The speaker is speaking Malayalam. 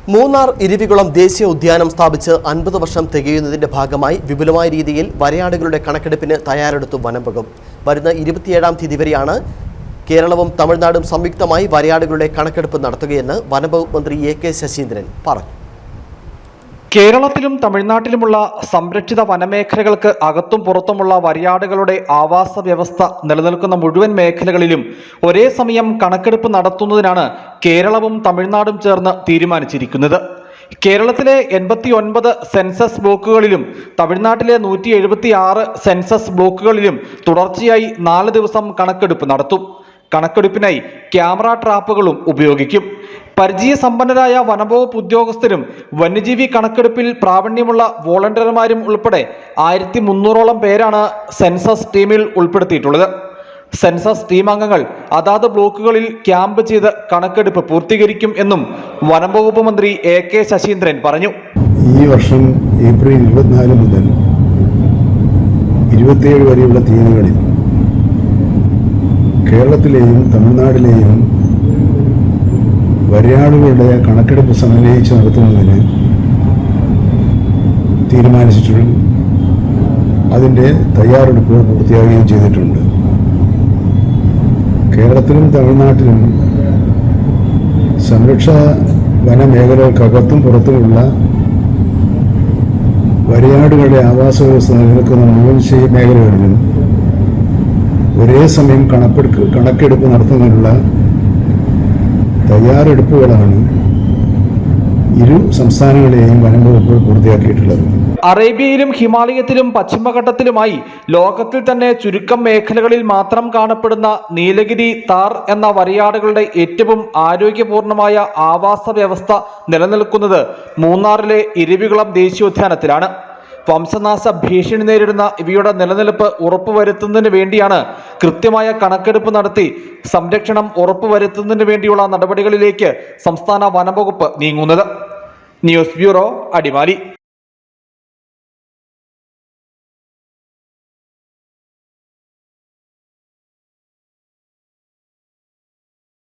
മൂന്നാർ ഇരവികുളം ദേശീയ ഉദ്യാനം സ്ഥാപിച്ച് 50 വർഷം തികയുന്നതിന്റെ ഭാഗമായി വിപുലമായ രീതിയിൽ വരയാടുകളുടെ കണക്കെടുപ്പിന് തയ്യാറെടുത്തു വനം വകുപ്പ്. വരുന്ന 27-ാം തീയതി വരെയാണ് കേരളവും തമിഴ്നാടും സംയുക്തമായി വരയാടുകളുടെ കണക്കെടുപ്പ് നടത്തുകയെന്ന് വനംവകുപ്പ് മന്ത്രി എ.കെ. ശശീന്ദ്രൻ പറഞ്ഞു. കേരളത്തിലും തമിഴ്നാട്ടിലുമുള്ള സംരക്ഷിത വനമേഖലകൾക്ക് അകത്തും പുറത്തുമുള്ള വരയാടുകളുടെ ആവാസ വ്യവസ്ഥ നിലനിൽക്കുന്ന മുഴുവൻ മേഖലകളിലും ഒരേ സമയം കണക്കെടുപ്പ് നടത്തുന്നതിനാണ് കേരളവും തമിഴ്നാടും ചേർന്ന് തീരുമാനിച്ചിരിക്കുന്നത്. കേരളത്തിലെ 89 സെൻസസ് ബ്ലോക്കുകളിലും തമിഴ്നാട്ടിലെ 176 സെൻസസ് ബ്ലോക്കുകളിലും തുടർച്ചയായി 4 ദിവസം കണക്കെടുപ്പ് നടത്തും. കണക്കെടുപ്പിനായി ക്യാമറ ട്രാപ്പുകളും ഉപയോഗിക്കും. പരിചയസമ്പന്നരായ വനംവകുപ്പ് ഉദ്യോഗസ്ഥരും വന്യജീവി കണക്കെടുപ്പിൽ പ്രാവീണ്യമുള്ള വോളണ്ടിയർമാരും ഉൾപ്പെടെ 1300ഓളം പേരാണ് സെൻസസ് ടീമിൽ ഉൾപ്പെടുത്തിയിട്ടുള്ളത്. സെൻസസ് ടീം അംഗങ്ങൾ അതാത് ബ്ലോക്കുകളിൽ ക്യാമ്പ് ചെയ്ത് കണക്കെടുപ്പ് പൂർത്തീകരിക്കും എന്നും വനംവകുപ്പ് മന്ത്രി എ.കെ. ശശീന്ദ്രൻ പറഞ്ഞു. ഈ വർഷം ഏപ്രിൽ 24 മുതൽ 27 വരെയുള്ള തീയതികളിൽ കേരളത്തിലെയും തമിഴ്നാട്ടിലെയും വരയാടുകളുടെ കണക്കെടുപ്പ് സമന്വയിച്ച് നടത്തുന്നതിന് തീരുമാനിച്ചിട്ടുണ്ട്. അതിൻ്റെ തയ്യാറെടുപ്പുകൾ പൂർത്തിയാകുകയും ചെയ്തിട്ടുണ്ട്. കേരളത്തിലും തമിഴ്നാട്ടിലും സംരക്ഷണ വനമേഖലകൾക്കകത്തും പുറത്തുമുള്ള വരയാടുകളുടെ ആവാസ വ്യവസ്ഥ നിലനിൽക്കുന്ന മുഴുവൻ മേഖലകളിലും ഒരേ സമയം കണക്കെടുപ്പ് നടത്തുന്നതിനുള്ള തയ്യാറെടുപ്പുകളാണ് ഇരു സംസ്ഥാനങ്ങളെയും വനംവകുപ്പ് പൂർത്തിയാക്കിയിട്ടുള്ളത്. അറേബ്യയിലും ഹിമാലയത്തിലും പശ്ചിമഘട്ടത്തിലുമായി ലോകത്തിൽ തന്നെ ചുരുക്കം മേഖലകളിൽ മാത്രം കാണപ്പെടുന്ന നീലഗിരി താർ എന്ന വരയാടുകളുടെ ഏറ്റവും ആരോഗ്യപൂർണമായ ആവാസ വ്യവസ്ഥ നിലനിൽക്കുന്നത് മൂന്നാറിലെ ഇരവികുളം ദേശീയോദ്യാനത്തിലാണ്. വംശനാശ ഭീഷണി നേരിടുന്ന ഇവയുടെ നിലനിൽപ്പ് ഉറപ്പുവരുത്തുന്നതിന് വേണ്ടിയാണ് കൃത്യമായ കണക്കെടുപ്പ് നടത്തി സംരക്ഷണം ഉറപ്പുവരുത്തുന്നതിന് വേണ്ടിയുള്ള നടപടികളിലേക്ക് സംസ്ഥാന വനംവകുപ്പ് നീങ്ങുന്നത്. News bureau, Adimali.